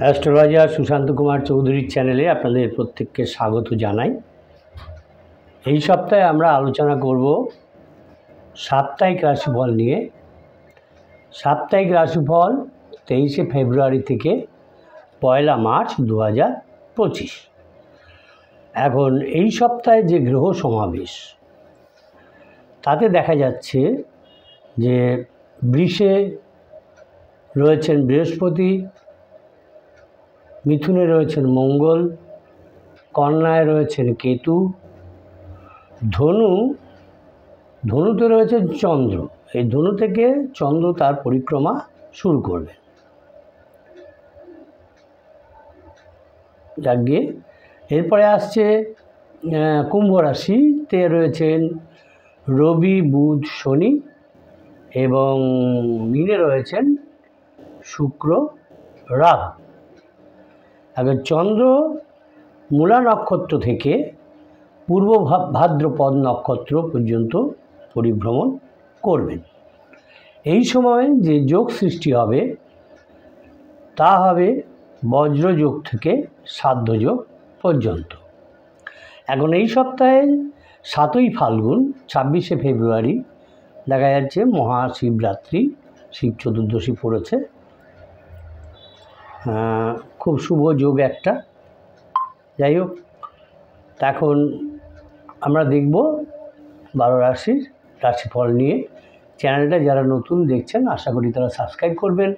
Astrologer Sushant Kumar চৌধুরীর চ্যানেলে আপনাদের প্রত্যেককে স্বাগত জানাই। এই সপ্তাহে আমরা আলোচনা করব সাপ্তাহিক রাশিফল নিয়ে। সাপ্তাহিক রাশিফল 23শে ফেব্রুয়ারি থেকে 1 মার্চ 2025। এখন এই সপ্তাহে যে গ্রহ সমাবেশ তাতে দেখা যাচ্ছে যে বৃষে রয়েছেন বৃহস্পতি, মিথুনে রয়েছেন মঙ্গল, কন্যায় রয়েছেন কেতু, ধনুতে রয়েছে চন্দ্র। এই ধনু থেকে চন্দ্র তার পরিক্রমা শুরু করবে। যাকে এরপরে আসছে কুম্ভ রাশিতে রয়েছেন রবি, বুধ, শনি এবং মীনে রয়েছেন শুক্র, রাহু। এখন চন্দ্র মূলা নক্ষত্র থেকে পূর্ব ভাদ্রপদ নক্ষত্র পর্যন্ত পরিভ্রমণ করবেন। এই সময় যে যোগ সৃষ্টি হবে তা হবে বজ্রযোগ থেকে সাধ্যযোগ পর্যন্ত। এখন এই সপ্তাহে 7ই ফাল্গুন 26শে ফেব্রুয়ারি দেখা যাচ্ছে মহাশিবরাত্রি, শিব চতুর্দশী পড়েছে। খুব শুভ যোগ একটা। যাই হোক, এখন আমরা দেখব 12 রাশির রাশিফল নিয়ে। চ্যানেলটা যারা নতুন দেখছেন আশা করি তারা সাবস্ক্রাইব করবেন।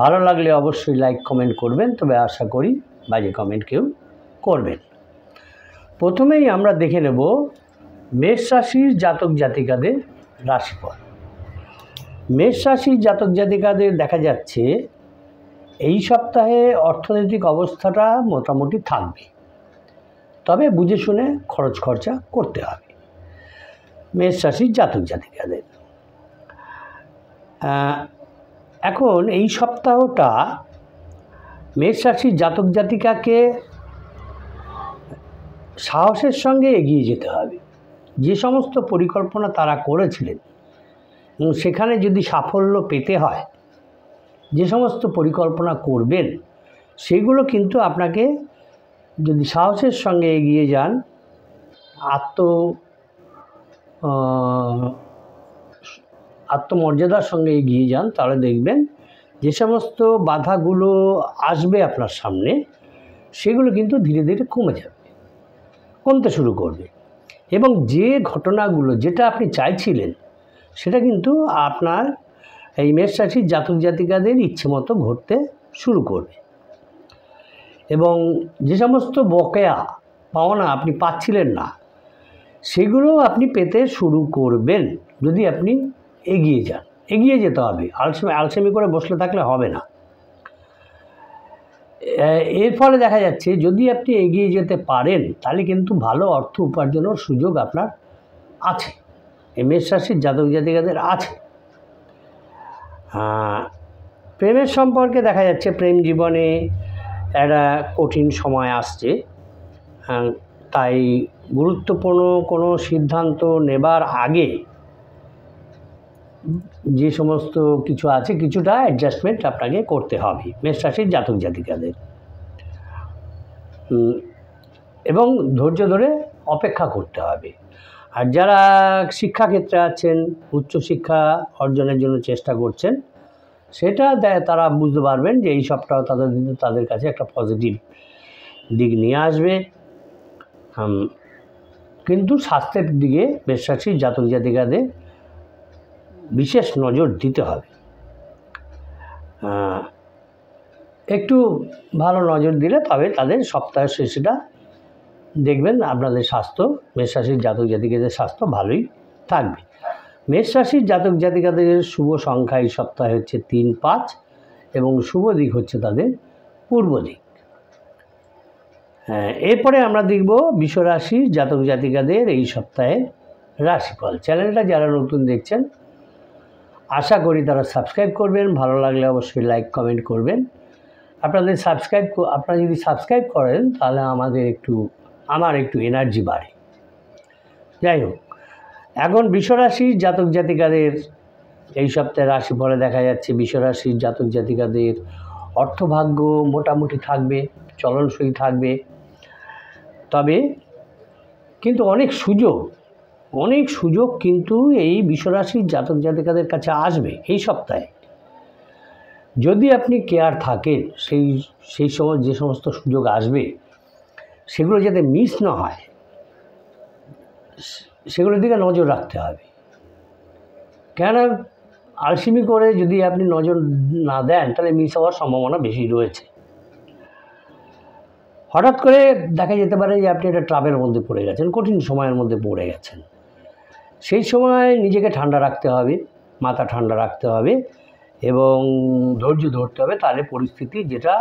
ভালো লাগলে অবশ্যই লাইক কমেন্ট করবেন, তবে আশা করি বাজে কমেন্ট কেউ করবেন। প্রথমেই আমরা দেখে নেব মেষ রাশির জাতক জাতিকাদের রাশিফল। মেষ রাশির জাতক জাতিকাদের দেখা যাচ্ছে এই সপ্তাহে অর্থনৈতিক অবস্থাটা মোটামুটি থাকবে, তবে বুঝে শুনে খরচ খরচা করতে হবে মেষ রাশির জাতক জাতিকাদের। এখন এই সপ্তাহটা মেষ রাশির জাতক জাতিকাকে সাহসের সঙ্গে এগিয়ে যেতে হবে। যে সমস্ত পরিকল্পনা তারা করেছিলেন এবং সেখানে যদি সাফল্য পেতে হয়, যে সমস্ত পরিকল্পনা করবেন সেগুলো কিন্তু আপনাকে যদি সাহসের সঙ্গে এগিয়ে যান, আত্মমর্যাদার সঙ্গে এগিয়ে যান, তাহলে দেখবেন যে সমস্ত বাধাগুলো আসবে আপনার সামনে সেগুলো কিন্তু ধীরে ধীরে কমতে শুরু করবে এবং যে ঘটনাগুলো যেটা আপনি চাইছিলেন সেটা কিন্তু আপনার এই মেষ রাশির জাতক জাতিকাদের ইচ্ছে মতো ঘটতে শুরু করবে। এবং যে সমস্ত বকেয়া পাওনা আপনি পাচ্ছিলেন না সেগুলো আপনি পেতে শুরু করবেন যদি আপনি এগিয়ে যেতে হবে। আলসেমি করে বসলে থাকলে হবে না। এর ফলে দেখা যাচ্ছে যদি আপনি এগিয়ে যেতে পারেন তাহলে কিন্তু ভালো অর্থ উপার্জনের সুযোগ আপনার আছে, এই মেষ রাশির জাতক জাতিকাদের আছে। প্রেমের সম্পর্কে দেখা যাচ্ছে প্রেম জীবনে একটা কঠিন সময় আসছে, তাই গুরুত্বপূর্ণ কোনো সিদ্ধান্ত নেবার আগে যে সমস্ত কিছু আছে কিছুটা অ্যাডজাস্টমেন্ট আপনাকে করতে হবে মেষ রাশির জাতক জাতিকাদের, এবং ধৈর্য ধরে অপেক্ষা করতে হবে। আর যারা শিক্ষাক্ষেত্রে আছেন, উচ্চশিক্ষা অর্জনের জন্য চেষ্টা করছেন, সেটা তারা বুঝতে পারবেন যে এই সপ্তাহ তাদের কাছে একটা পজিটিভ দিক নিয়ে আসবে। কিন্তু স্বাস্থ্যের দিকে মেষ রাশির জাতক জাতিকাদের বিশেষ নজর দিতে হবে। একটু ভালো নজর দিলে তবে তাদের সপ্তাহের শেষেটা দেখবেন আপনাদের স্বাস্থ্য, মেষ রাশির জাতক জাতিকাদের স্বাস্থ্য ভালোই থাকবে। মেষ রাশির জাতক জাতিকাদের শুভ সংখ্যা এই সপ্তাহে হচ্ছে 3, 5 এবং শুভ দিক হচ্ছে তাদের পূর্ব দিক। এরপরে আমরা দেখব বৃষ রাশির জাতক জাতিকাদের এই সপ্তাহে রাশিফল। চ্যানেলটা যারা নতুন দেখছেন আশা করি তারা সাবস্ক্রাইব করবেন। ভালো লাগলে অবশ্যই লাইক কমেন্ট করবেন। আপনারা যদি সাবস্ক্রাইব করেন তাহলে আমার একটু এনার্জি বাড়ে। যাই হোক, এখন বৃষ রাশির জাতক জাতিকাদের এই সপ্তাহে রাশিফলে দেখা যাচ্ছে বৃষ রাশির জাতক জাতিকাদের অর্থভাগ্য মোটামুটি থাকবে, চলনসই থাকবে। তবে কিন্তু অনেক সুযোগ কিন্তু এই বৃষরাশির জাতক জাতিকাদের কাছে আসবে এই সপ্তাহে। যদি আপনি কেয়ার থাকেন, সেই সময় যে সমস্ত সুযোগ আসবে সেগুলো যাতে মিস না হয়, সেগুলোর দিকে নজর রাখতে হবে। কেন আলসেমি করে যদি আপনি নজর না দেন, তাহলে মিস হওয়ার সম্ভাবনা বেশি রয়েছে। হঠাৎ করে দেখা যেতে পারে যে আপনি একটা ট্রাবের মধ্যে পড়ে গেছেন, কঠিন সময়ের মধ্যে পড়ে গেছেন। সেই সময় নিজেকে ঠান্ডা রাখতে হবে, মাথা ঠান্ডা রাখতে হবে এবং ধৈর্য ধরতে হবে। তাহলে পরিস্থিতি যেটা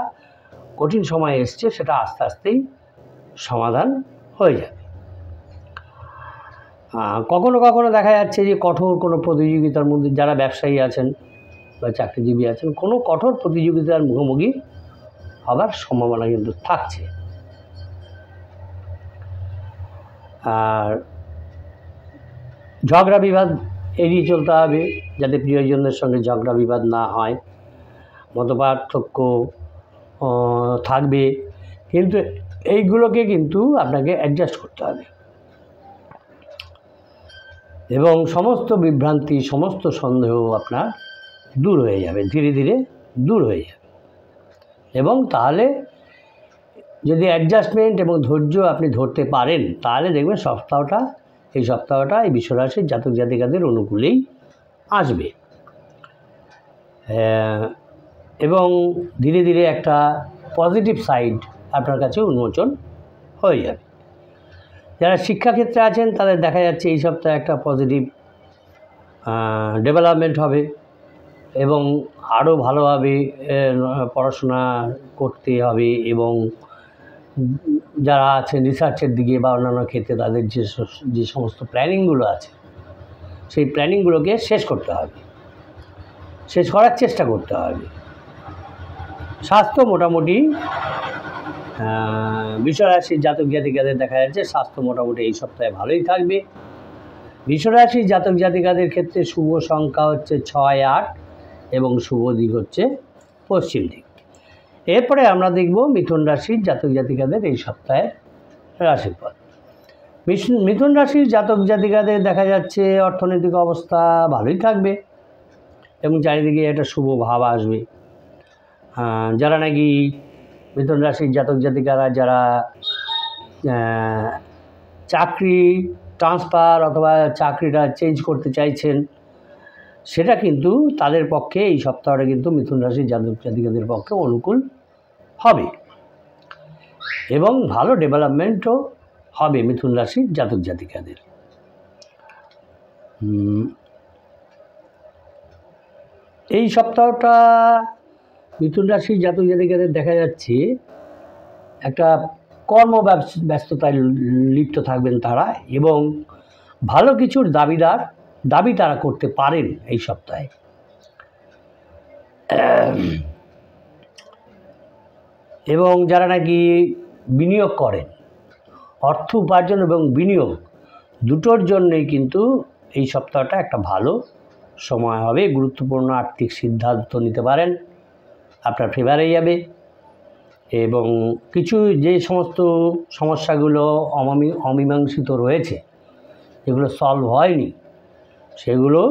কঠিন সময় এসছে সেটা আস্তে আস্তেই সমাধান হয়ে যাবে। কখনো কখনো দেখা যাচ্ছে যে কঠোর কোনো প্রতিযোগিতার মধ্যে যারা ব্যবসায়ী আছেন বা চাকরিজীবী আছেন, কোনো কঠোর প্রতিযোগিতার মুখোমুখি হবার সম্ভাবনা কিন্তু থাকছে। আর ঝগড়া বিবাদ এড়িয়ে চলতে হবে, যাতে প্রিয়জনদের সঙ্গে ঝগড়া বিবাদ না হয়। মতপার্থক্য থাকবে, কিন্তু এইগুলোকে কিন্তু আপনাকে অ্যাডজাস্ট করতে হবে এবং সমস্ত বিভ্রান্তি, সমস্ত সন্দেহ আপনার দূর হয়ে যাবে, ধীরে ধীরে দূর হয়ে যাবে। এবং তাহলে যদি অ্যাডজাস্টমেন্ট এবং ধৈর্য আপনি ধরতে পারেন, তাহলে দেখবেন এই সপ্তাহটা এই বৃষরাশির জাতক জাতিকাদের অনুকূলেই আসবে এবং ধীরে ধীরে একটা পজিটিভ সাইড আপনার কাছে উন্মোচন হয়ে যাবে। যারা শিক্ষাক্ষেত্রে আছেন তাদের দেখা যাচ্ছে এই সপ্তাহে একটা পজিটিভ ডেভেলপমেন্ট হবে এবং আরও ভালোভাবে পড়াশোনা করতে হবে এবং যারা আছেন রিসার্চের দিকে বা অন্যান্য ক্ষেত্রে তাদের যে সমস্ত প্ল্যানিংগুলো আছে, সেই প্ল্যানিংগুলোকে শেষ করতে হবে, শেষ করার চেষ্টা করতে হবে। স্বাস্থ্য মোটামুটি বৃষরাশির জাতক জাতিকাদের দেখা যাচ্ছে স্বাস্থ্য মোটামুটি এই সপ্তাহে ভালোই থাকবে। বৃষরাশির জাতক জাতিকাদের ক্ষেত্রে শুভ সংখ্যা হচ্ছে 6, 8 এবং শুভ দিক হচ্ছে পশ্চিম দিক। এরপরে আমরা দেখব মিথুন রাশির জাতক জাতিকাদের এই সপ্তাহের রাশিফল। মিথুন রাশির জাতক জাতিকাদের দেখা যাচ্ছে অর্থনৈতিক অবস্থা ভালোই থাকবে এবং চারিদিকে একটা শুভ ভাব আসবে। যারা নাকি মিথুন রাশির জাতক জাতিকারা যারা চাকরি ট্রান্সফার অথবা চাকরিটা চেঞ্জ করতে চাইছেন, সেটা কিন্তু তাদের পক্ষে এই সপ্তাহটা কিন্তু মিথুন রাশির জাতক জাতিকাদের পক্ষে অনুকূল হবে এবং ভালো ডেভেলপমেন্টও হবে মিথুন রাশির জাতক জাতিকাদের। এই সপ্তাহটা মিথুন রাশির জাতক জাতিকাদের দেখা যাচ্ছে একটা ব্যস্ততায় লিপ্ত থাকবেন তারা এবং ভালো কিছুর দাবি তারা করতে পারেন এই সপ্তাহে। এবং যারা নাকি বিনিয়োগ করেন, অর্থ উপার্জন এবং বিনিয়োগ দুটোর জন্যই কিন্তু এই সপ্তাহটা একটা ভালো সময় হবে। গুরুত্বপূর্ণ আর্থিক সিদ্ধান্ত নিতে পারেন, আপনার ফেভারে যাবে এবং কিছু যে সমস্ত সমস্যাগুলো অমীমাংসিত রয়েছে, যেগুলো সলভ হয়নি, সেগুলো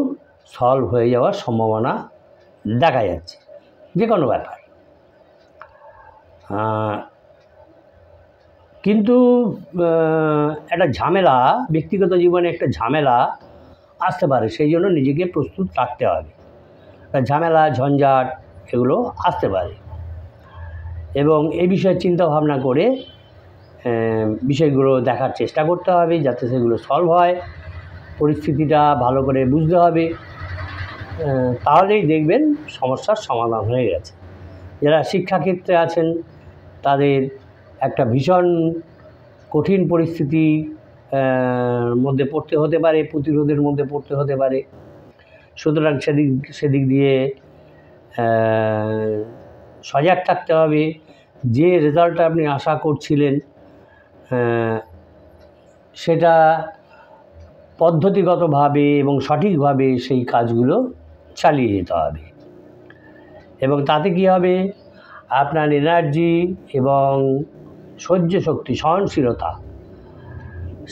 সলভ হয়ে যাওয়ার সম্ভাবনা দেখা যাচ্ছে যে কোনো ব্যাপার। কিন্তু একটা ঝামেলা, ব্যক্তিগত জীবনে একটা ঝামেলা আসতে পারে, সেই জন্য নিজেকে প্রস্তুত রাখতে হবে। ঝামেলা ঝঞ্ঝাট এগুলো আসতে পারে এবং এই বিষয়ে চিন্তা ভাবনা করে বিষয়গুলো দেখার চেষ্টা করতে হবে যাতে সেগুলো সলভ হয়। পরিস্থিতিটা ভালো করে বুঝতে হবে, তাহলেই দেখবেন সমস্যার সমাধান হয়ে গেছে। যারা শিক্ষাক্ষেত্রে আছেন তাদের একটা ভীষণ কঠিন পরিস্থিতি মধ্যে পড়তে হতে পারে, প্রতিরোধের মধ্যে পড়তে হতে পারে। সুতরাং সেদিক দিয়ে সজাগ থাকতে হবে। যে রেজাল্টটা আপনি আশা করছিলেন সেটা পদ্ধতিগতভাবে এবং সঠিকভাবে সেই কাজগুলো চালিয়ে যেতে হবে এবং তাতে কী হবে, আপনার এনার্জি এবং সহ্য শক্তি, সহনশীলতা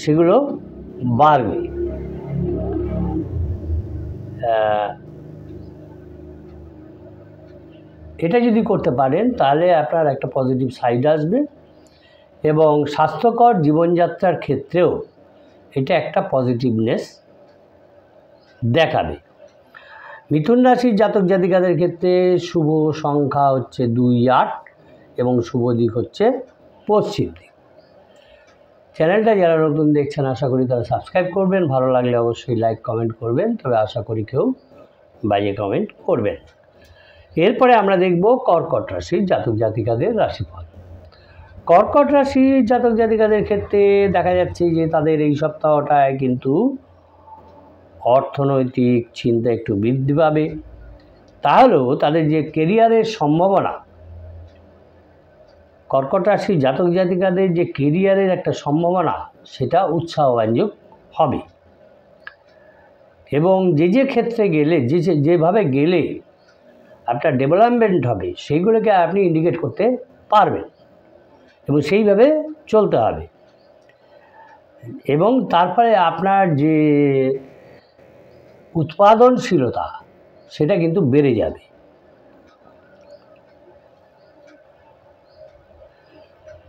সেগুলো বাড়বে। এটা যদি করতে পারেন তাহলে আপনার একটা পজিটিভ সাইড আসবে এবং স্বাস্থ্যকর জীবনযাত্রার ক্ষেত্রেও এটা একটা পজিটিভনেস দেখাবে। মিথুন রাশির জাতক জাতিকাদের ক্ষেত্রে শুভ সংখ্যা হচ্ছে 2, 8 এবং শুভ দিক হচ্ছে পশ্চিম দিক। চ্যানেলটা যারা নতুন দেখছেন আশা করি তারা সাবস্ক্রাইব করবেন, ভালো লাগলে অবশ্যই লাইক কমেন্ট করবেন, তবে আশা করি কেউ বাজে কমেন্ট করবেন। এরপরে আমরা দেখব কর্কট রাশির জাতক জাতিকাদের রাশিফল। কর্কট রাশির জাতক জাতিকাদের ক্ষেত্রে দেখা যাচ্ছে যে তাদের এই সপ্তাহটায় কিন্তু অর্থনৈতিক চিন্তা একটু বৃদ্ধি পাবে। তাহলেও তাদের যে কেরিয়ারের সম্ভাবনা, কর্কট রাশির জাতক জাতিকাদের যে কেরিয়ারের একটা সম্ভাবনা সেটা উৎসাহব্যঞ্জক হবে এবং যে ক্ষেত্রে গেলে যেভাবে গেলে আপনার ডেভেলপমেন্ট হবে সেইগুলোকে আপনি ইন্ডিকেট করতে পারবেন এবং সেইভাবে চলতে হবে এবং তারপরে আপনার যে উৎপাদনশীলতা সেটা কিন্তু বেড়ে যাবে।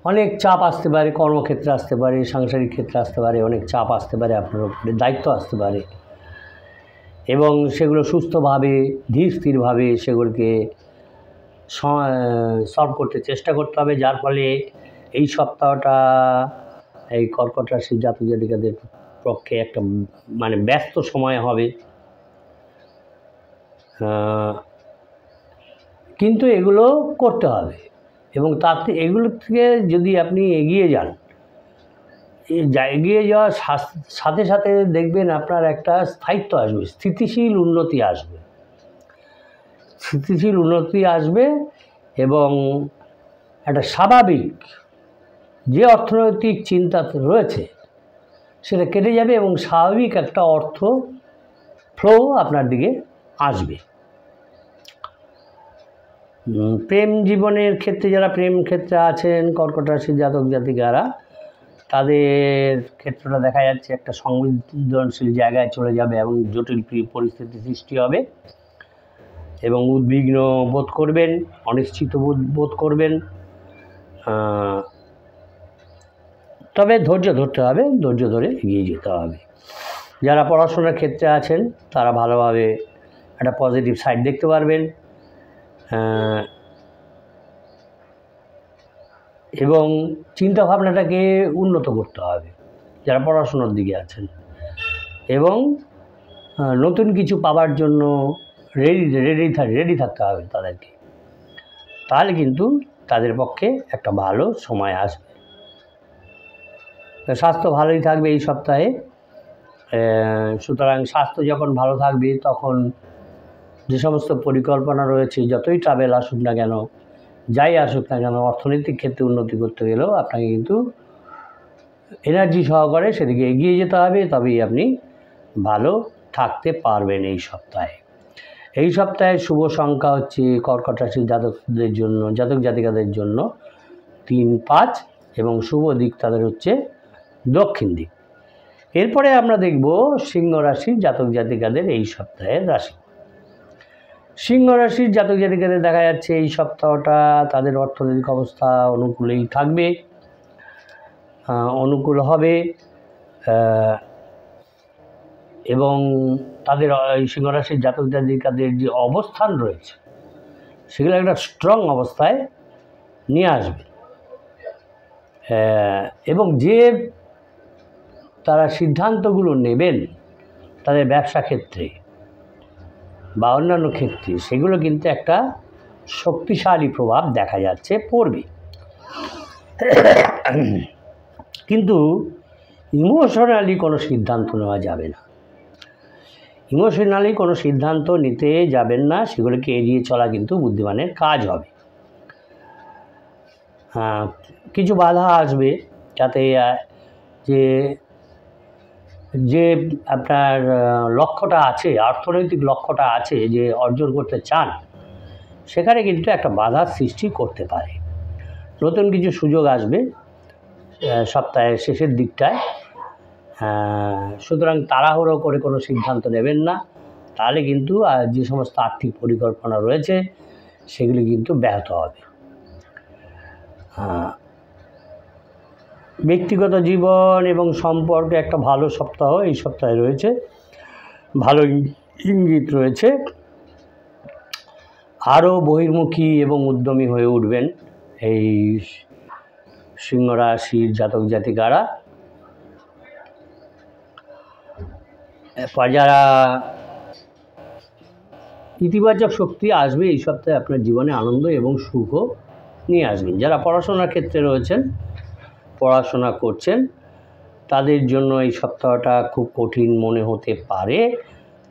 অনেক চাপ আসতে পারে, কর্মক্ষেত্রে আসতে পারে, সাংসারিক ক্ষেত্রে আসতে পারে, অনেক চাপ আসতে পারে, আপনার উপরে দায়িত্ব আসতে পারে এবং সেগুলো সুস্থভাবে ধীর স্থিরভাবে সেগুলোকে সলভ করতে চেষ্টা করতে হবে, যার ফলে এই সপ্তাহটা এই কর্কট রাশির জাতক জাতিকাদের পক্ষে একটা মানে ব্যস্ত সময় হবে। কিন্তু এগুলো করতে হবে এবং তাতে এগুলো থেকে যদি আপনি এগিয়ে যান, এগিয়ে যাওয়ার সাথে সাথে দেখবেন আপনার একটা স্থায়িত্ব আসবে, স্থিতিশীল উন্নতি আসবে এবং একটা স্বাভাবিক যে অর্থনৈতিক চিন্তা রয়েছে সেটা কেটে যাবে এবং স্বাভাবিক একটা অর্থ ফ্লো আপনার দিকে আসবে। প্রেম জীবনের ক্ষেত্রে যারা প্রেম ক্ষেত্রে আছেন কর্কট রাশির জাতক জাতিকারা, তাদের ক্ষেত্রটা দেখা যাচ্ছে একটা সংবেদনশীল জায়গায় চলে যাবে এবং জটিল পরিস্থিতি সৃষ্টি হবে এবং উদ্বিগ্ন বোধ করবেন, অনিশ্চিত বোধ করবেন। তবে ধৈর্য ধরতে হবে, ধৈর্য ধরে এগিয়ে যেতে হবে। যারা পড়াশোনার ক্ষেত্রে আছেন তারা ভালোভাবে একটা পজিটিভ সাইড দেখতে পারবেন এবং চিন্তাভাবনাটাকে উন্নত করতে হবে যারা পড়াশোনার দিকে আছেন এবং নতুন কিছু পাওয়ার জন্য রেডি থাকতে হবে তাদেরকে, তাহলে কিন্তু তাদের পক্ষে একটা ভালো সময় আসবে। স্বাস্থ্য ভালোই থাকবে এই সপ্তাহে, সুতরাং স্বাস্থ্য যখন ভালো থাকবে তখন যে সমস্ত পরিকল্পনা রয়েছে, যতই ট্রাভেল আসুক না কেন, যাই আসুক না কেন, অর্থনৈতিক ক্ষেত্রে উন্নতি করতে গেলেও আপনাকে কিন্তু এনার্জি সহকারে সেদিকে এগিয়ে যেতে হবে, তবেই আপনি ভালো থাকতে পারবেন এই সপ্তাহে। এই সপ্তাহে শুভ সংখ্যা হচ্ছে কর্কট রাশির জাতক জাতিকাদের জন্য 3, 5 এবং শুভ দিক তাদের হচ্ছে দক্ষিণ দিক। এরপরে আমরা দেখব সিংহ রাশির জাতক জাতিকাদের এই সপ্তাহের রাশি। সিংহ রাশির জাতক জাতিকাদের দেখা যাচ্ছে এই সপ্তাহটা তাদের অর্থনৈতিক অবস্থা অনুকূলেই থাকবে, অনুকূল হবে এবং তাদের এই সিংহ রাশির জাতক জাতিকাদের যে অবস্থান রয়েছে সেগুলো একটা স্ট্রং অবস্থায় নিয়ে আসবে এবং যে তারা সিদ্ধান্তগুলো নেবেন তাদের ব্যবসা ক্ষেত্রে বা অন্যান্য ক্ষেত্রে, সেগুলো কিন্তু একটা শক্তিশালী প্রভাব দেখা যাচ্ছে পড়বে। কিন্তু ইমোশনালি কোনো সিদ্ধান্ত নেওয়া যাবে না, ইমোশনালি কোনো সিদ্ধান্ত নিতে যাবেন না, সেগুলোকে এড়িয়ে চলা কিন্তু বুদ্ধিমানের কাজ হবে। কিছু বাধা আসবে যাতে যে আপনার লক্ষ্যটা আছে, অর্থনৈতিক লক্ষ্যটা আছে যে অর্জন করতে চান, সেখানে কিন্তু একটা বাধার সৃষ্টি করতে পারে। নতুন কিছু সুযোগ আসবে সপ্তাহের শেষের দিকটায়। সুতরাং তাড়াহুড়ো করে কোনো সিদ্ধান্ত নেবেন না, তাহলে কিন্তু যে সমস্ত আর্থিক পরিকল্পনা রয়েছে সেগুলি কিন্তু ব্যাহত হবে। ব্যক্তিগত জীবন এবং সম্পর্কে একটা ভালো সপ্তাহ এই সপ্তাহে রয়েছে, ভালো ইঙ্গিত রয়েছে। আরও বহির্মুখী এবং উদ্যমী হয়ে উঠবেন এই সিংহ রাশির জাতক জাতিকারা। যারা ইতিবাচক শক্তি আসবে এই সপ্তাহে আপনার জীবনে আনন্দ এবং সুখও নিয়ে আসবেন। যারা পড়াশোনার ক্ষেত্রে রয়েছেন, পড়াশোনা করছেন, তাদের জন্য এই সপ্তাহটা খুব কঠিন মনে হতে পারে,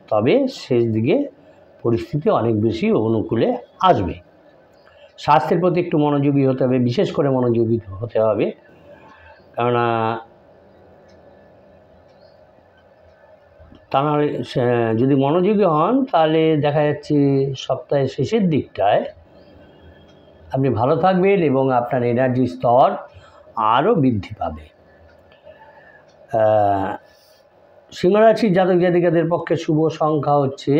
তবে শেষ দিকে পরিস্থিতি অনেক বেশি অনুকূলে আসবে। স্বাস্থ্যের প্রতি একটু মনোযোগী হতে হবে, বিশেষ করে মনোযোগী হতে হবে, কেননা তা নাহলে যদি মনোযোগী হন তাহলে দেখা যাচ্ছে সপ্তাহের শেষের দিকটায় আপনি ভালো থাকবেন এবং আপনার এনার্জি স্তর আরও বৃদ্ধি পাবে। সিংহরাশির জাতক জাতিকাদের পক্ষে শুভ সংখ্যা হচ্ছে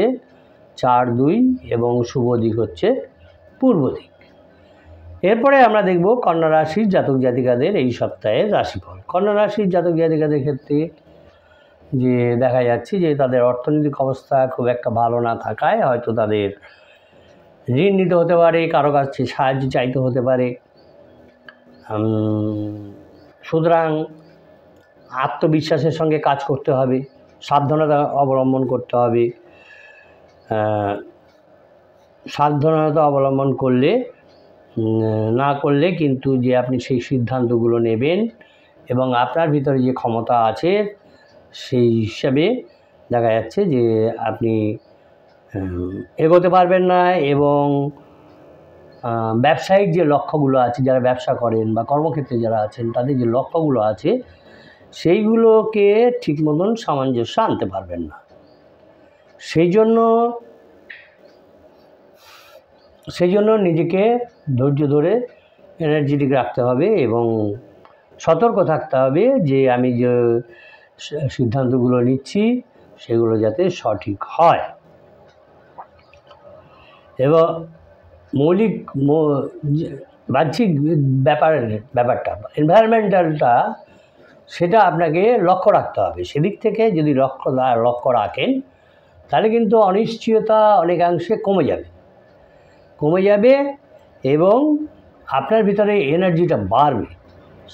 4, 2 এবং শুভ দিক হচ্ছে পূর্ব দিক। এরপরে আমরা দেখব কন্যা রাশির জাতক জাতিকাদের এই সপ্তাহের রাশিফল। কন্যা রাশির জাতক জাতিকাদের ক্ষেত্রে যে দেখা যাচ্ছে যে তাদের অর্থনৈতিক অবস্থা খুব একটা ভালো না থাকায় হয়তো তাদের ঋণ নিতে হতে পারে, কারো কাছে সাহায্য চাইতে হতে পারে। সুতরাং আত্মবিশ্বাসের সঙ্গে কাজ করতে হবে, সাবধানতা অবলম্বন করতে হবে। সাবধানতা অবলম্বন না করলে কিন্তু যে আপনি সেই সিদ্ধান্তগুলো নেবেন এবং আপনার ভিতরে যে ক্ষমতা আছে সেই হিসাবে দেখা যাচ্ছে যে আপনি এগোতে পারবেন না। এবং ব্যবসায়িক যে লক্ষ্যগুলো আছে, যারা ব্যবসা করেন বা কর্মক্ষেত্রে যারা আছেন, তাদের যে লক্ষ্যগুলো আছে সেইগুলোকে ঠিক মতন সামঞ্জস্য আনতে পারবেন না। সেই জন্য নিজেকে ধৈর্য ধরে এনার্জেটিক রাখতে হবে এবং সতর্ক থাকতে হবে যে আমি যে সিদ্ধান্তগুলো নিচ্ছি সেগুলো যাতে সঠিক হয়। এবং মৌলিক বাহ্যিক ব্যাপারটা এনভায়রনমেন্টালটা সেটা আপনাকে লক্ষ্য রাখতে হবে। সেদিক থেকে যদি লক্ষ্য রাখেন তাহলে কিন্তু অনিশ্চয়তা অনেকাংশে কমে যাবে এবং আপনার ভিতরে এনার্জিটা বাড়বে,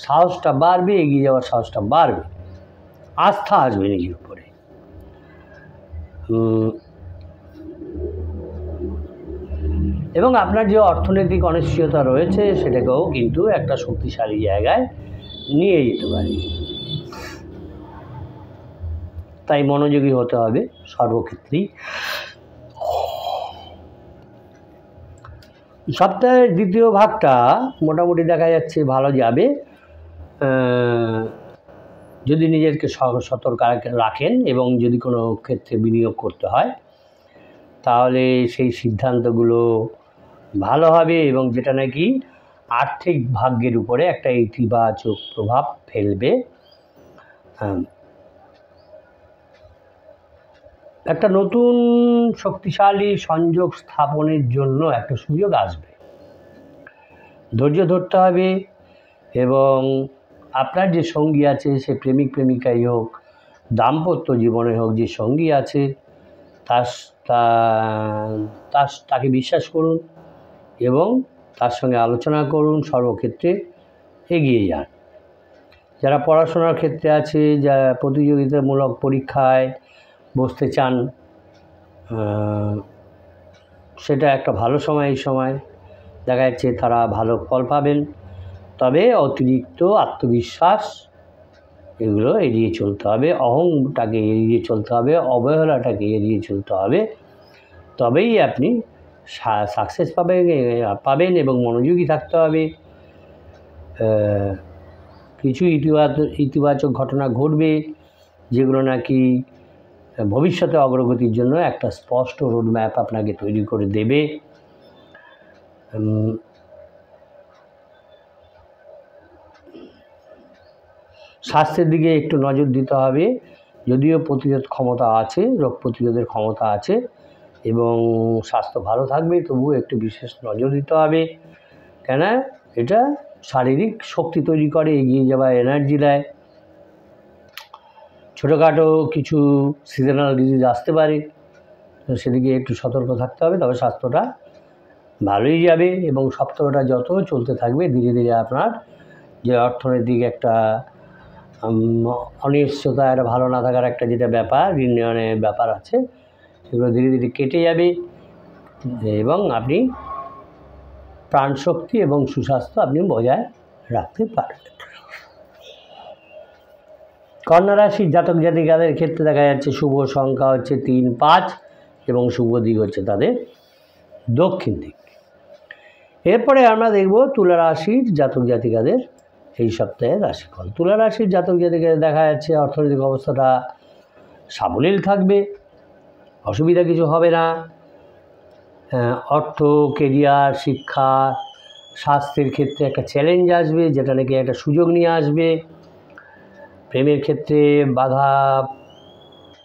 সাহসটা বাড়বে, এগিয়ে যাওয়ার সাহসটা বাড়বে, আস্থা আসবে নিজের উপরে। এবং আপনার যে অর্থনৈতিক অনিশ্চয়তা রয়েছে সেটাকেও কিন্তু একটা শক্তিশালী জায়গায় নিয়ে যেতে পারে। তাই মনোযোগী হতে হবে সর্বক্ষেত্রেই। সপ্তাহের দ্বিতীয় ভাগটা মোটামুটি দেখা যাচ্ছে ভালো যাবে যদি নিজেকে সতর্ক রাখেন এবং যদি কোনো ক্ষেত্রে বিনিয়োগ করতে হয় তাহলে সেই সিদ্ধান্তগুলো ভালো হবে এবং যেটা নাকি আর্থিক ভাগ্যের উপরে একটা ইতিবাচক প্রভাব ফেলবে। একটা নতুন শক্তিশালী সংযোগ স্থাপনের জন্য একটা সুযোগ আসবে, ধৈর্য ধরতে হবে এবং আপনার যে সঙ্গী আছে সে প্রেমিক প্রেমিকাই হোক, দাম্পত্য জীবনে হোক, যে সঙ্গী আছে তাকে বিশ্বাস করুন এবং তার সঙ্গে আলোচনা করুন, সর্বক্ষেত্রে এগিয়ে যান। যারা পড়াশোনার ক্ষেত্রে আছে, যারা প্রতিযোগিতামূলক পরীক্ষায় বসতে চান, সেটা একটা ভালো সময়। এই সময় দেখা যাচ্ছে তারা ভালো ফল পাবেন, তবে অতিরিক্ত আত্মবিশ্বাস এগুলো এড়িয়ে চলতে হবে, অহংটাকে এড়িয়ে চলতে হবে, অবহেলাটাকে এড়িয়ে চলতে হবে, তবেই আপনি সাকসেস পাবেন এবং মনোযোগী থাকতে হবে। কিছু ইতিবাচক ঘটনা ঘটবে যেগুলো নাকি ভবিষ্যতে অগ্রগতির জন্য একটা স্পষ্ট রোডম্যাপ আপনাকে তৈরি করে দেবে। স্বাস্থ্যের দিকে একটু নজর দিতে হবে। যদিও প্রতিরোধ ক্ষমতা আছে, রোগ প্রতিরোধের ক্ষমতা আছে এবং স্বাস্থ্য ভালো থাকবে, তবুও একটু বিশেষ নজর দিতে হবে। কেন? এটা শারীরিক শক্তি তৈরি করে, এগিয়ে যাওয়া এনার্জি দেয়। ছোটোখাটো কিছু সিজনাল ডিজিজ আসতে পারে, সেদিকে একটু সতর্ক থাকতে হবে। তবে স্বাস্থ্যটা ভালোই যাবে এবং সপ্তাহটা যত চলতে থাকবে ধীরে ধীরে আপনার যে অর্থনৈতিক একটা অনিশ্চয়তা, একটা ভালো না থাকার একটা যেটা ব্যাপার, ঋণ নেওয়ার ব্যাপার আছে, সেগুলো ধীরে ধীরে কেটে যাবে এবং আপনি প্রাণশক্তি এবং সুস্বাস্থ্য আপনি বজায় রাখতে পারবেন। কন্যা রাশির জাতক জাতিকাদের ক্ষেত্রে দেখা যাচ্ছে শুভ সংখ্যা হচ্ছে 3, 5 এবং শুভ দিক হচ্ছে তাদের দক্ষিণ দিক। এরপরে আমরা দেখব তুলা রাশির জাতক জাতিকাদের এই সপ্তাহের রাশিফল। তুলা রাশির জাতক জাতিকাদের দেখা যাচ্ছে অর্থনৈতিক অবস্থাটা সাবলীল থাকবে, অসুবিধা কিছু হবে না। অর্থ, কেরিয়ার, শিক্ষা, স্বাস্থ্যের ক্ষেত্রে একটা চ্যালেঞ্জ আসবে, যেটা নাকি একটা সুযোগ নিয়ে আসবে। প্রেমের ক্ষেত্রে বাধা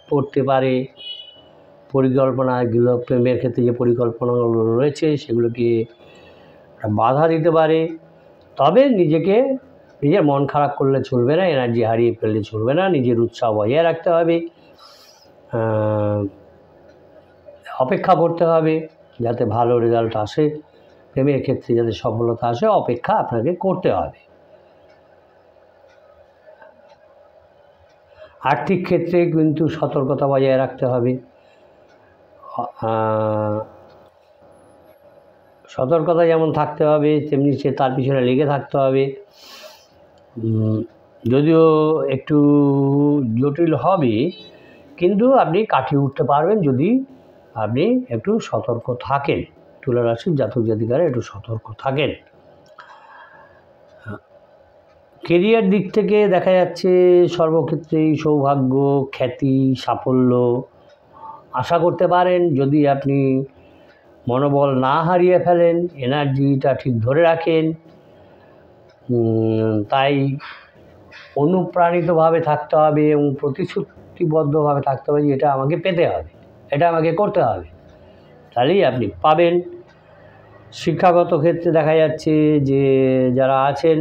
পড়তে পারে, পরিকল্পনাগুলো, প্রেমের ক্ষেত্রে যে পরিকল্পনাগুলো রয়েছে সেগুলোকে বাধা দিতে পারে। তবে নিজের মন খারাপ করলে চলবে না, এনার্জি হারিয়ে ফেললে চলবে না, নিজের উৎসাহ বজায় রাখতে হবে, অপেক্ষা করতে হবে যাতে ভালো রেজাল্ট আসে, প্রেমের ক্ষেত্রে যাতে সফলতা আসে, অপেক্ষা আপনাকে করতে হবে। আর্থিক ক্ষেত্রে কিন্তু সতর্কতা বজায় রাখতে হবে, সতর্কতা যেমন থাকতে হবে তেমনি তার পিছনে লেগে থাকতে হবে। যদিও একটু জটিল হবে, কিন্তু আপনি কাটিয়ে উঠতে পারবেন যদি আপনি একটু সতর্ক থাকেন। তুলা রাশির জাতক জাতিকারা একটু সতর্ক থাকেন। কেরিয়ার দিক থেকে দেখা যাচ্ছে সর্বক্ষেত্রেই সৌভাগ্য, খ্যাতি, সাফল্য আশা করতে পারেন যদি আপনি মনোবল না হারিয়ে ফেলেন, এনার্জিটা ঠিক ধরে রাখেন। তাই অনুপ্রাণিতভাবে থাকতে হবে এবং প্রতিশ্রুতিবদ্ধভাবে থাকতে হবে যে এটা আমাকে পেতে হবে, এটা আমাকে করতে হবে, তাহলেই আপনি পাবেন। শিক্ষাগত ক্ষেত্রে দেখা যাচ্ছে যে যারা আছেন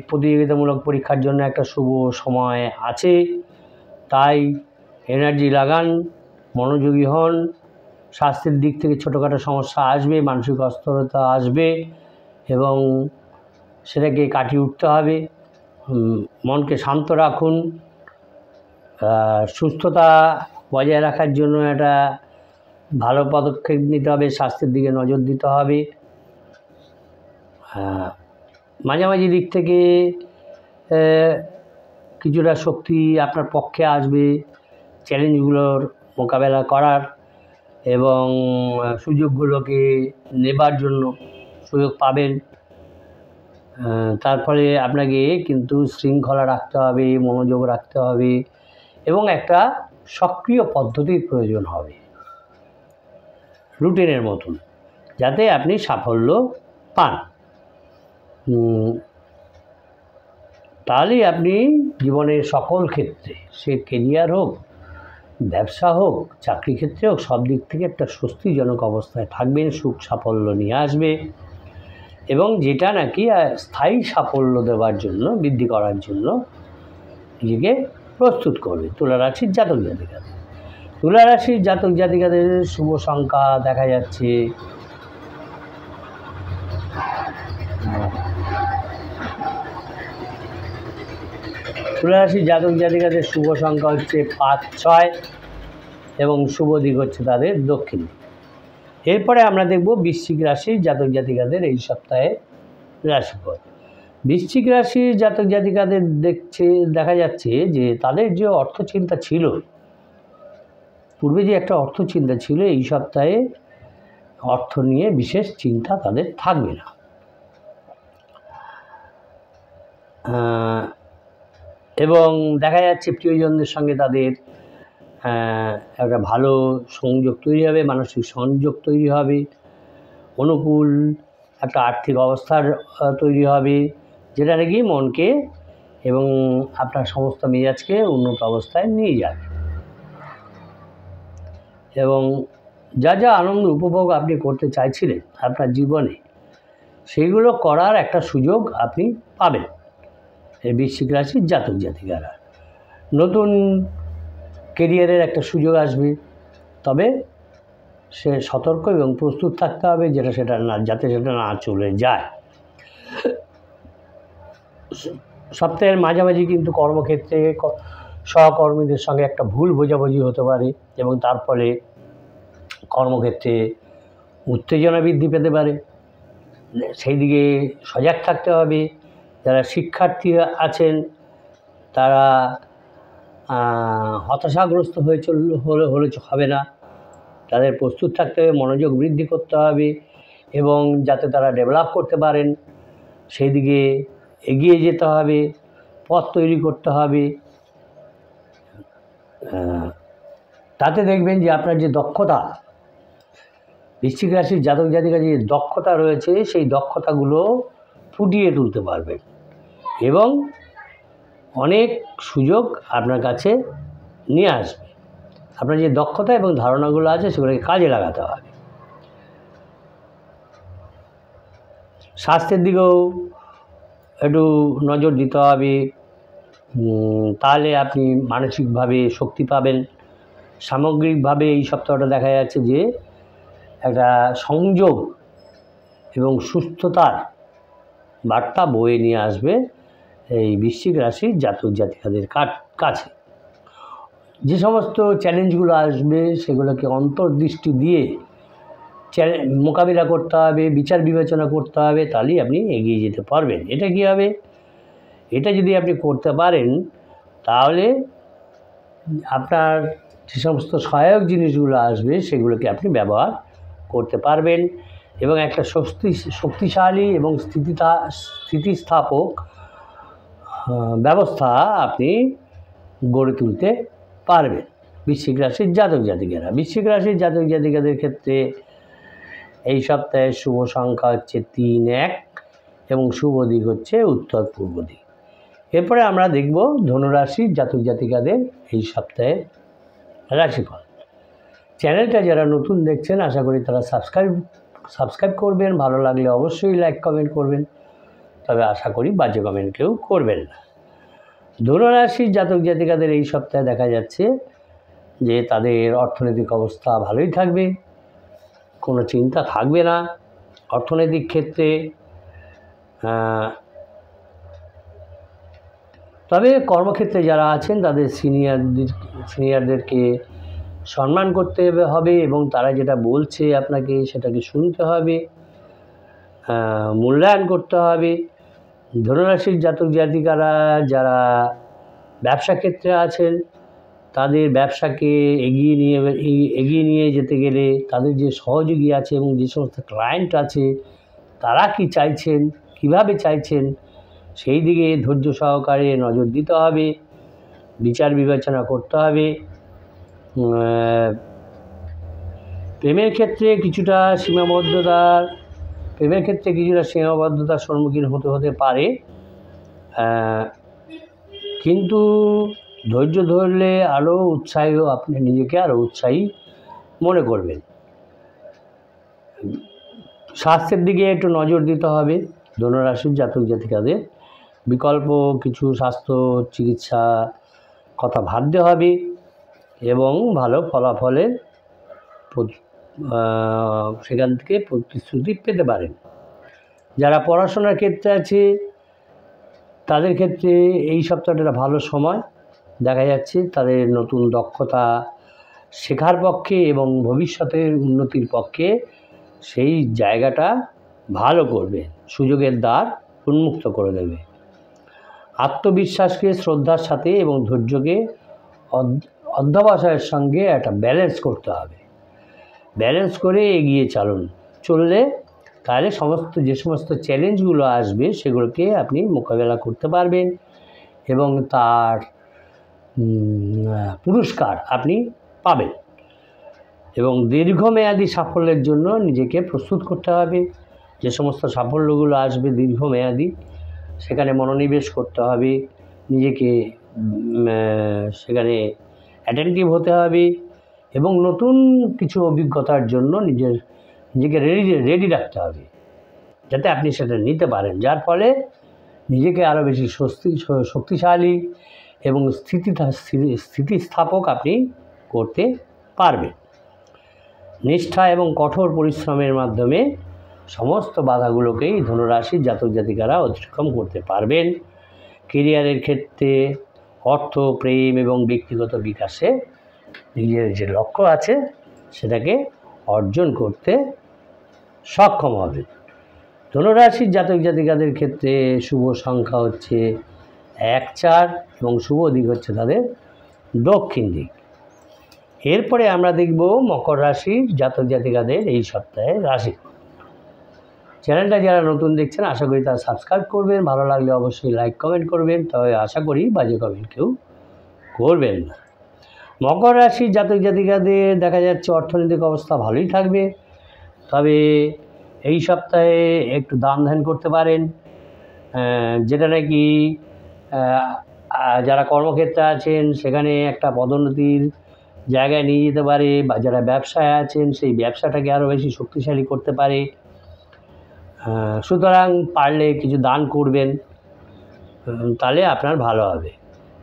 প্রতিযোগিতামূলক পরীক্ষার জন্য একটা শুভ সময় আছে, তাই এনার্জি লাগান, মনোযোগী হন। স্বাস্থ্যের দিক থেকে ছোটোখাটো সমস্যা আসবে, মানসিক অস্থিরতা আসবে এবং সেটাকে কাটিয়ে উঠতে হবে। মনকে শান্ত রাখুন, সুস্থতা বজায় রাখার জন্য একটা ভালো পদক্ষেপ নিতে হবে, স্বাস্থ্যের দিকে নজর দিতে হবে। মাঝামাঝি দিক থেকে কিছুটা শক্তি আপনার পক্ষে আসবে চ্যালেঞ্জগুলোর মোকাবেলা করার এবং সুযোগগুলোকে নেবার জন্য সুযোগ পাবেন। তার ফলে আপনাকে কিন্তু শৃঙ্খলা রাখতে হবে, মনোযোগ রাখতে হবে এবং একটা সক্রিয় পদ্ধতির প্রয়োজন হবে রুটিনের মতন, যাতে আপনি সাফল্য পান। তাহলেই আপনি জীবনের সকল ক্ষেত্রে, সে কেরিয়ার হোক, ব্যবসা হোক, চাকরি ক্ষেত্রে হোক, সব দিক থেকে একটা স্বস্তিজনক অবস্থায় থাকবেন, সুখ সাফল্য নিয়ে আসবে এবং যেটা নাকি স্থায়ী সাফল্য দেওয়ার জন্য, বৃদ্ধি করার জন্য নিজেকে প্রস্তুত করবে। তুলা রাশির জাতক জাতিকাদের, তুলা রাশির জাতক জাতিকাদের শুভ সংখ্যা দেখা যাচ্ছে তুলা রাশির জাতক জাতিকাদের শুভ সংখ্যা হচ্ছে 5, 6 এবং শুভ দিক হচ্ছে তাদের দক্ষিণ। এরপরে আমরা দেখব বৃশ্চিক রাশির জাতক জাতিকাদের এই সপ্তাহে রাশিফল। বৃশ্চিক রাশির জাতক জাতিকাদের দেখা যাচ্ছে যে তাদের যে অর্থচিন্তা ছিল, পূর্বে যে একটা অর্থচিন্তা ছিল, এই সপ্তাহে অর্থ নিয়ে বিশেষ চিন্তা তাদের থাকবে না। এবং দেখা যাচ্ছে প্রিয়জনদের সঙ্গে তাদের একটা ভালো সংযোগ তৈরি হবে, মানসিক সংযোগ তৈরি হবে, অনুকূল একটা আর্থিক অবস্থার তৈরি হবে, যেটা নাকি মনকে এবং আপনার সমস্ত মেজাজকে উন্নত অবস্থায় নিয়ে যাবে। এবং যা যা আনন্দ উপভোগ আপনি করতে চাইছিলেন আপনার জীবনে, সেইগুলো করার একটা সুযোগ আপনি পাবেন এই বৃশ্চিক রাশির জাতক জাতিকারা। নতুন কেরিয়ারের একটা সুযোগ আসবে, তবে সে সতর্ক এবং প্রস্তুত থাকতে হবে যাতে সেটা না চলে যায়। সপ্তাহের মাঝামাঝি কিন্তু কর্মক্ষেত্রে সহকর্মীদের সঙ্গে একটা ভুল বোঝাবুঝি হতে পারে এবং তার ফলে কর্মক্ষেত্রে উত্তেজনা বৃদ্ধি পেতে পারে। সেই দিকে সজাগ থাকতে হবে। যারা শিক্ষার্থী আছেন তারা হতাশাগ্রস্ত হলে হবে না, তাদের প্রস্তুত থাকতে হবে, মনোযোগ বৃদ্ধি করতে হবে এবং যাতে তারা ডেভেলপ করতে পারেন সেই দিকে এগিয়ে যেতে হবে, পথ তৈরি করতে হবে। তাতে দেখবেন যে আপনার যে দক্ষতা, বৃশ্চিক রাশির জাতক জাতিকার যে দক্ষতা রয়েছে সেই দক্ষতাগুলো ফুটিয়ে তুলতে পারবেন এবং অনেক সুযোগ আপনার কাছে নিয়ে আসবে। আপনার যে দক্ষতা এবং ধারণাগুলো আছে সেগুলোকে কাজে লাগাতে হবে। স্বাস্থ্যের দিকেও একটু নজর দিতে হবে, তাহলে আপনি মানসিকভাবে শক্তি পাবেন। সামগ্রিকভাবে এই সপ্তাহটা দেখা যাচ্ছে যে একটা সংযোগ এবং সুস্থতার বার্তা বয়ে নিয়ে আসবে এই বৃশ্চিক রাশির জাতক জাতিকাদের কাছে। যে সমস্ত চ্যালেঞ্জগুলো আসবে সেগুলোকে অন্তর্দৃষ্টি দিয়ে মোকাবিলা করতে হবে, বিচার বিবেচনা করতে হবে, তাহলেই আপনি এগিয়ে যেতে পারবেন। এটা কী হবে? এটা যদি আপনি করতে পারেন তাহলে আপনার যে সমস্ত সহায়ক জিনিসগুলো আসবে সেগুলোকে আপনি ব্যবহার করতে পারবেন এবং একটা শক্তিশালী এবং স্থিতিস্থাপক ব্যবস্থা আপনি গড়ে তুলতে পারবেন বৃশ্চিক রাশির জাতক জাতিকারা। বৃশ্চিক রাশির জাতক জাতিকাদের ক্ষেত্রে এই সপ্তাহে শুভ সংখ্যা হচ্ছে 3-1 এবং শুভ দিক হচ্ছে উত্তর পূর্ব দিক। এরপরে আমরা দেখব ধনুরাশির জাতক জাতিকাদের এই সপ্তাহে রাশিফল। চ্যানেলটা যারা নতুন দেখছেন আশা করি তারা সাবস্ক্রাইব করবেন, ভালো লাগলে অবশ্যই লাইক কমেন্ট করবেন, তবে আশা করি বাজে কমেন্ট কেউ করবেন না। ধনুরাশির জাতক জাতিকাদের এই সপ্তাহে দেখা যাচ্ছে যে তাদের অর্থনৈতিক অবস্থা ভালোই থাকবে, কোনো চিন্তা থাকবে না অর্থনৈতিক ক্ষেত্রে। তবে কর্মক্ষেত্রে যারা আছেন তাদের সিনিয়রদেরকে সম্মান করতে হবে এবং তারা যেটা বলছে আপনাকে সেটাকে শুনতে হবে, মূল্যায়ন করতে হবে। ধনুরাশির জাতক জাতিকারা যারা ব্যবসা ক্ষেত্রে আছেন তাদের ব্যবসাকে এগিয়ে নিয়ে যেতে গেলে তাদের যে সহযোগী আছে এবং যে সমস্ত ক্লায়েন্ট আছে তারা কি চাইছেন, কিভাবে চাইছেন, সেই দিকে ধৈর্য সহকারে নজর দিতে হবে, বিচার বিবেচনা করতে হবে। প্রেমের ক্ষেত্রে কিছুটা সীমাবদ্ধতার সম্মুখীন হতে পারে, কিন্তু ধৈর্য ধরলে আপনি নিজেকে আরও উৎসাহী মনে করবেন। স্বাস্থ্যের দিকে একটু নজর দিতে হবে ধনুরাশির জাতক জাতিকাদের। বিকল্প কিছু স্বাস্থ্য চিকিৎসা কথা ভাবতে হবে এবং ভালো ফলাফলের সেখান থেকে প্রতিশ্রুতি পেতে পারেন। যারা পড়াশোনার ক্ষেত্রে আছে তাদের ক্ষেত্রে এই সপ্তাহটা ভালো সময় দেখা যাচ্ছে, তাদের নতুন দক্ষতা শেখার পক্ষে এবং ভবিষ্যতের উন্নতির পক্ষে সেই জায়গাটা ভালো করবে, সুযোগের দ্বার উন্মুক্ত করে দেবে। আত্মবিশ্বাসকে শ্রদ্ধার সাথে এবং ধৈর্যকে অধ্যবসায়ের সঙ্গে একটা ব্যালেন্স করতে হবে। ব্যালেন্স করে এগিয়ে চললে তাহলে যে সমস্ত চ্যালেঞ্জগুলো আসবে সেগুলোকে আপনি মোকাবেলা করতে পারবেন এবং তার পুরস্কার আপনি পাবেন। এবং দীর্ঘমেয়াদী সাফল্যের জন্য নিজেকে প্রস্তুত করতে হবে। যে সমস্ত সাফল্যগুলো আসবে দীর্ঘমেয়াদী, সেখানে মনোনিবেশ করতে হবে, নিজেকে সেখানে অ্যাটেন্টিভ হতে হবে এবং নতুন কিছু অভিজ্ঞতার জন্য নিজেকে রেডি রাখতে হবে, যাতে আপনি সেটা নিতে পারেন, যার ফলে নিজেকে আরও বেশি শক্তিশালী এবং স্থিতিস্থাপক আপনি করতে পারবেন। নিষ্ঠা এবং কঠোর পরিশ্রমের মাধ্যমে সমস্ত বাধাগুলোকেই ধনুরাশির জাতক জাতিকারা অতিক্রম করতে পারবেন। কেরিয়ারের ক্ষেত্রে অর্থ, প্রেম এবং ব্যক্তিগত বিকাশে নিজের যে লক্ষ্য আছে সেটাকে অর্জন করতে সক্ষম হবেন। ধনুরাশির জাতক জাতিকাদের ক্ষেত্রে শুভ সংখ্যা হচ্ছে 1, 4 এবং শুভ দিক হচ্ছে তাদের দক্ষিণ দিক। এরপরে আমরা দেখব মকর রাশির জাতক জাতিকাদের এই সপ্তাহের রাশি। চ্যানেলটা যারা নতুন দেখছেন আশা করি তারা সাবস্ক্রাইব করবেন, ভালো লাগলে অবশ্যই লাইক কমেন্ট করবেন, তবে আশা করি বাজে কমেন্ট কেউ করবেন না। মকর রাশির জাতক জাতিকাদের দেখা যাচ্ছে অর্থনৈতিক অবস্থা ভালোই থাকবে, তবে এই সপ্তাহে একটু দান ধ্যান করতে পারেন, যেটা নাকি যারা কর্মক্ষেত্রে আছেন সেখানে একটা পদোন্নতির জায়গায় নিয়ে যেতে পারে, বা যারা ব্যবসায় আছেন সেই ব্যবসাটাকে আরও বেশি শক্তিশালী করতে পারে। সুতরাং পারলে কিছু দান করবেন, তাহলে আপনার ভালো হবে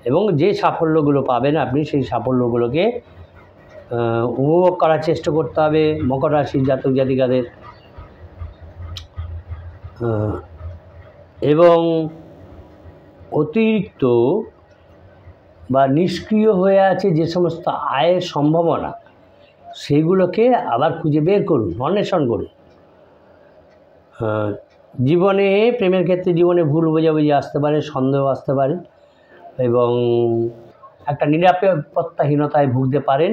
এবং যে সাফল্যগুলো পাবেন আপনি সেই সাফল্যগুলোকে উপভোগ করার চেষ্টা করতে হবে মকর রাশির জাতক জাতিকাদের। এবং অতিরিক্ত বা নিষ্ক্রিয় হয়ে আছে যে সমস্ত আয়ের সম্ভাবনা, সেইগুলোকে আবার খুঁজে বের করুন, অন্বেষণ করুন। জীবনে প্রেমের ক্ষেত্রে জীবনে ভুল বোঝাবুঝি আসতে পারে, সন্দেহ আসতে পারে এবং একটা নিরাপত্তাহীনতায় ভুগতে পারেন।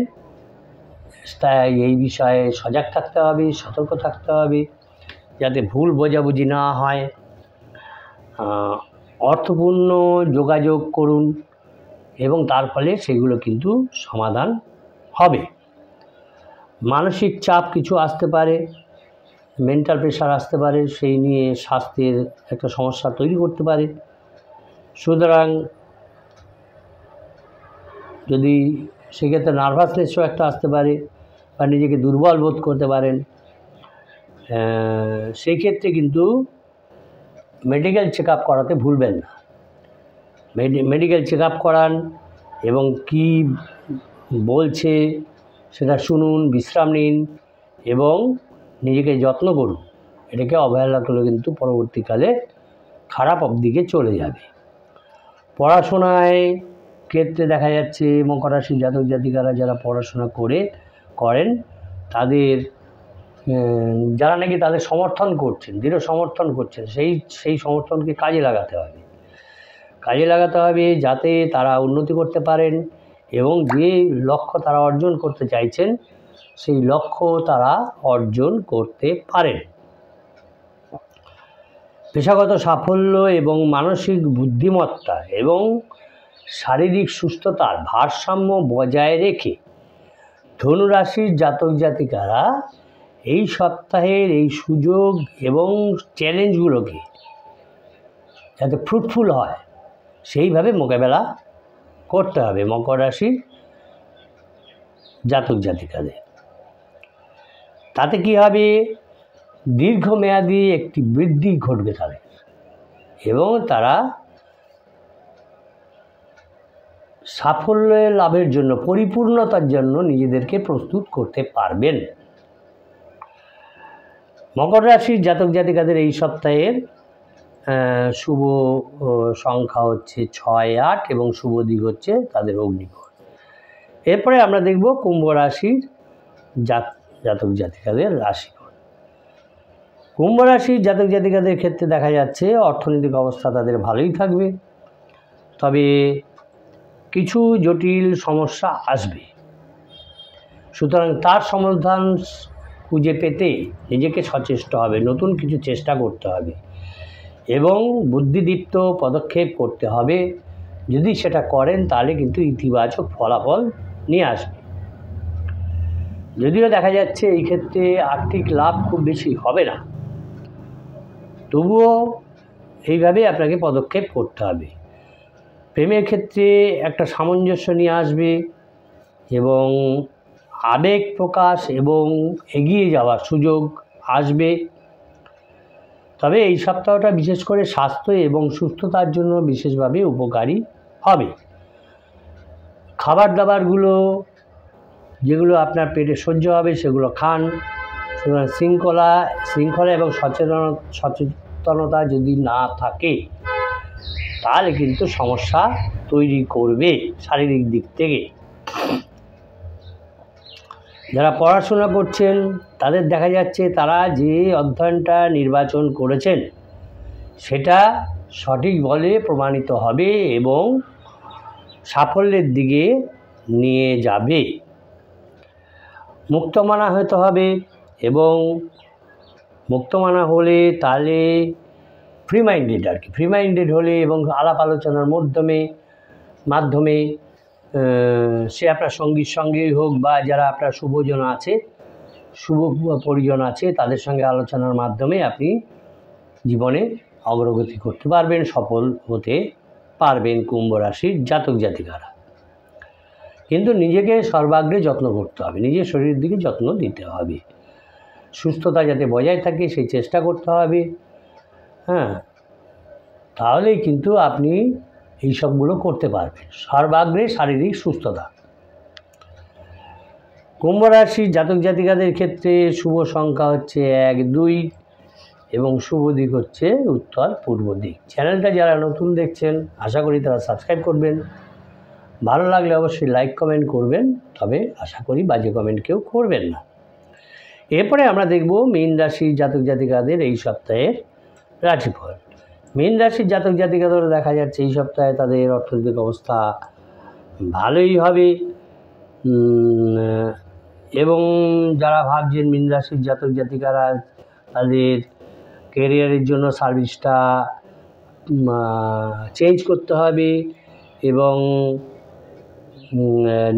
তাই এই বিষয়ে সজাগ থাকতে হবে, সতর্ক থাকতে হবে, যাতে ভুল বোঝাবুঝি না হয়। অর্থপূর্ণ যোগাযোগ করুন এবং তার ফলে সেগুলো কিন্তু সমাধান হবে। মানসিক চাপ কিছু আসতে পারে, মেন্টাল প্রেশার আসতে পারে, সেই নিয়ে স্বাস্থ্যের একটা সমস্যা তৈরি করতে পারে। সুতরাং যদি সেক্ষেত্রে নার্ভাসনেসও একটা আসতে পারে বা নিজেকে দুর্বল বোধ করতে পারেন, সেই ক্ষেত্রে কিন্তু মেডিকেল চেক আপ করাতে ভুলবেন না। মেডিকেল চেক আপ করান এবং কি বলছে সেটা শুনুন, বিশ্রাম নিন এবং নিজেকে যত্ন করুন। এটাকে অবহেলা করলে কিন্তু পরবর্তীকালে খারাপ দিকে চলে যাবে। পড়াশোনায় ক্ষেত্রে দেখা যাচ্ছে মকর রাশির জাতক জাতিকারা যারা পড়াশোনা করেন তাদের যারা নাকি তাদের সমর্থন করছেন, দৃঢ় সমর্থন করছেন, সেই সমর্থনকে কাজে লাগাতে হবে যাতে তারা উন্নতি করতে পারেন এবং যে লক্ষ্য তারা অর্জন করতে চাইছেন সেই লক্ষ্য তারা অর্জন করতে পারেন। পেশাগত সাফল্য এবং মানসিক বুদ্ধিমত্তা এবং শারীরিক সুস্থতার ভারসাম্য বজায় রেখে ধনুরাশির জাতক জাতিকারা এই সপ্তাহের এই সুযোগ এবং চ্যালেঞ্জগুলোকে যাতে ফ্রুটফুল হয় সেইভাবে মোকাবেলা করতে হবে মকর রাশির জাতক জাতিকাদের। তাতে কি হবে, দীর্ঘমেয়াদী একটি বৃদ্ধি ঘটবে তাদের এবং তারা সাফল্য লাভের জন্য, পরিপূর্ণতার জন্য নিজেদেরকে প্রস্তুত করতে পারবেন। মকর রাশির জাতক জাতিকাদের এই সপ্তাহের শুভ সংখ্যা হচ্ছে 6, 8 এবং শুভ দিক হচ্ছে তাদের অগ্নিকোণ। এরপরে আমরা দেখব কুম্ভ রাশির জাতক জাতিকাদের রাশিফল। কুম্ভ রাশির জাতক জাতিকাদের ক্ষেত্রে দেখা যাচ্ছে অর্থনৈতিক অবস্থা তাদের ভালোই থাকবে, তবে কিছু জটিল সমস্যা আসবে। সুতরাং তার সমাধান খুঁজে পেতে নিজেকে সচেষ্ট হবে, নতুন কিছু চেষ্টা করতে হবে এবং বুদ্ধিদীপ্ত পদক্ষেপ করতে হবে। যদি সেটা করেন তাহলে কিন্তু ইতিবাচক ফলাফল নিয়ে আসবে। যদিও দেখা যাচ্ছে এই ক্ষেত্রে আর্থিক লাভ খুব বেশি হবে না, তবুও এইভাবে আপনাকে পদক্ষেপ করতে হবে। প্রেমের ক্ষেত্রে একটা সামঞ্জস্য নিয়ে আসবে এবং আবেগ প্রকাশ এবং এগিয়ে যাওয়ার সুযোগ আসবে। তবে এই সপ্তাহটা বিশেষ করে স্বাস্থ্য এবং সুস্থতার জন্য বিশেষভাবে উপকারী হবে। খাবার দাবারগুলো যেগুলো আপনার পেটে সহ্য হবে সেগুলো খান। শৃঙ্খলা এবং সচেতনতা যদি না থাকে তাহলে কিন্তু সমস্যা তৈরি করবে শারীরিক দিক থেকে। যারা পড়াশোনা করছেন তাদের দেখা যাচ্ছে তারা যে অধ্যয়নটা নির্বাচন করেছেন সেটা সঠিক বলে প্রমাণিত হবে এবং সাফল্যের দিকে নিয়ে যাবে। মুক্তমনা হতে হবে এবং মুক্তমনা হলে তাহলে ফ্রি মাইন্ডেড হলে এবং আলাপ আলোচনার মাধ্যমে সে আপনার সঙ্গীর সঙ্গেই হোক বা যারা আপনার শুভ পরিজন আছে তাদের সঙ্গে আলোচনার মাধ্যমে আপনি জীবনে অগ্রগতি করতে পারবেন, সফল হতে পারবেন কুম্ভ রাশির জাতক জাতিকারা। কিন্তু নিজেকে সর্বাগ্রে যত্ন করতে হবে, নিজের শরীরের দিকে যত্ন দিতে হবে, সুস্থতা যাতে বজায় থাকে সেই চেষ্টা করতে হবে। তাহলেই কিন্তু আপনি এই সবগুলো করতে পারবেন। সর্বাগ্রে শারীরিক সুস্থতা। কুম্ভ রাশির জাতক জাতিকাদের ক্ষেত্রে শুভ সংখ্যা হচ্ছে 1, 2 এবং শুভ দিক হচ্ছে উত্তর পূর্ব দিক। চ্যানেলটা যারা নতুন দেখছেন আশা করি তারা সাবস্ক্রাইব করবেন। ভালো লাগলে অবশ্যই লাইক কমেন্ট করবেন, তবে আশা করি বাজে কমেন্ট কেউ করবেন না। এরপরে আমরা দেখব মীন রাশির জাতক জাতিকাদের এই সপ্তাহের রাশিফল। মীন রাশির জাতক জাতিকাদের দেখা যাচ্ছে এই সপ্তাহে তাদের অর্থনৈতিক অবস্থা ভালোই হবে এবং যারা ভাবছেন মীন রাশির জাতক জাতিকারা তাদের ক্যারিয়ারের জন্য সার্ভিসটা চেঞ্জ করতে হবে এবং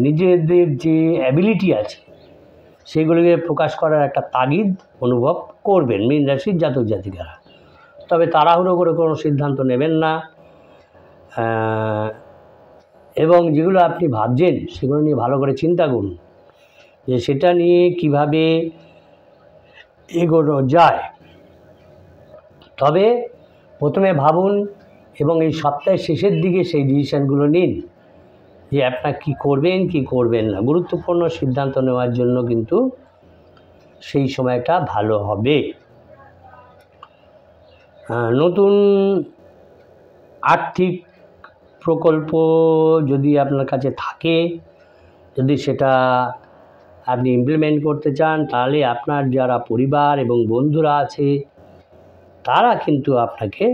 নিজেদের যে অ্যাবিলিটি আছে সেগুলোকে প্রকাশ করার একটা তাগিদ অনুভব করবেন মীন রাশির জাতক জাতিকারা। তবে তাড়াহুড়ো করে কোনো সিদ্ধান্ত নেবেন না এবং যেগুলো আপনি ভাবছেন সেগুলো নিয়ে ভালো করে চিন্তা করুন যে সেটা নিয়ে কিভাবে এগোনো যায়। তবে প্রথমে ভাবুন এবং এই সপ্তাহের শেষের দিকে সেই ডিসিশানগুলো নিন যে আপনার কী করবেন কী করবেন না। গুরুত্বপূর্ণ সিদ্ধান্ত নেওয়ার জন্য কিন্তু সেই সময়টা ভালো হবে। নতুন আর্থিক প্রকল্প যদি আপনার কাছে থাকে, যদি সেটা আপনি ইমপ্লিমেন্ট করতে চান, তাহলে আপনার যারা পরিবার এবং বন্ধুরা আছে তারা কিন্তু আপনাকে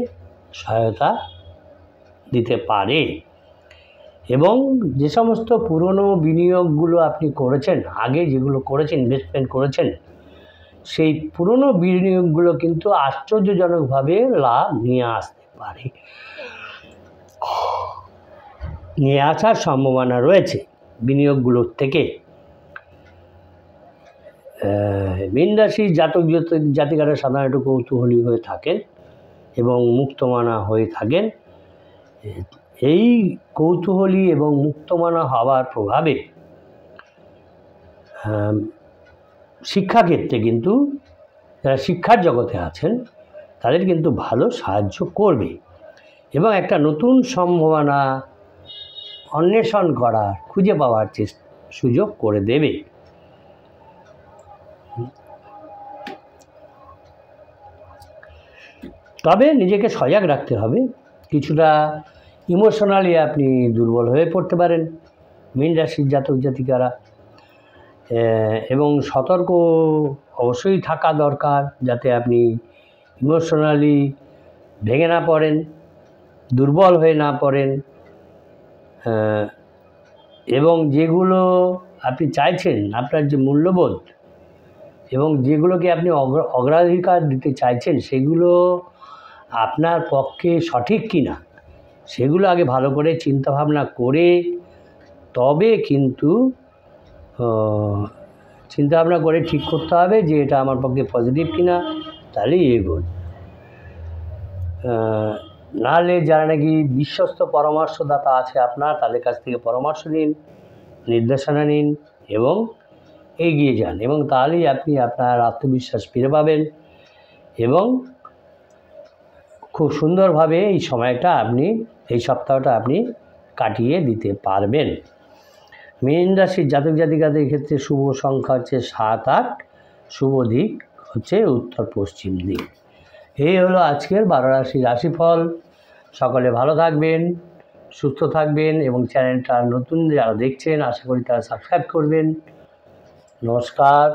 সহায়তা দিতে পারে এবং যে সমস্ত পুরনো বিনিয়োগগুলো আপনি করেছেন, আগে যেগুলো করেছেন, ইনভেস্টমেন্ট করেছেন, সেই পুরনো বিনিয়োগগুলো কিন্তু আশ্চর্যজনকভাবে লাভ নিয়ে আসার সম্ভাবনা রয়েছে বিনিয়োগগুলোর থেকে। মীন রাশির জাতক জাতিকারা সাধারণত কৌতূহলী হয়ে থাকেন এবং মুক্তমনা হয়ে থাকেন। এই কৌতূহলী এবং মুক্তমনা হওয়ার প্রভাবে শিক্ষাক্ষেত্রে কিন্তু যারা শিক্ষার জগতে আছেন তাদের কিন্তু ভালো সাহায্য করবে এবং একটা নতুন সম্ভাবনা অন্বেষণ করার, খুঁজে পাওয়ার সুযোগ করে দেবে। তবে নিজেকে সজাগ রাখতে হবে, কিছুটা ইমোশনালি আপনি দুর্বল হয়ে পড়তে পারেন মীন রাশির জাতক জাতিকারা এবং সতর্ক অবশ্যই থাকা দরকার যাতে আপনি ইমোশনালি ভেঙে না পড়েন, দুর্বল হয়ে না পড়েন এবং যেগুলো আপনি চাইছেন, আপনার যে মূল্যবোধ এবং যেগুলোকে আপনি অগ্রাধিকার দিতে চাইছেন সেগুলো আপনার পক্ষে সঠিক কিনা সেগুলো আগে ভালো করে চিন্তাভাবনা করে তবে কিন্তু চিন্তা ভাবনা করে ঠিক করতে হবে যে এটা আমার পক্ষে পজিটিভ কিনা, তাহলেই এগোন। নাহলে যারা নাকি বিশ্বস্ত পরামর্শদাতা আছে আপনার, তাদের কাছ থেকে পরামর্শ নিন, নির্দেশনা নিন এবং এগিয়ে যান, এবং তাহলেই আপনি আপনার আত্মবিশ্বাস ফিরে পাবেন এবং খুব সুন্দরভাবে এই সময়টা আপনি, এই সপ্তাহটা আপনি কাটিয়ে দিতে পারবেন। মীন রাশির জাতক জাতিকাদের ক্ষেত্রে শুভ সংখ্যা হচ্ছে 7, 8, শুভ দিক হচ্ছে উত্তর পশ্চিম দিক। এই হলো আজকের 12 রাশির রাশিফল। সকলে ভালো থাকবেন, সুস্থ থাকবেন এবং চ্যানেলটা নতুন যারা দেখছেন আশা করি তারা সাবস্ক্রাইব করবেন। নমস্কার।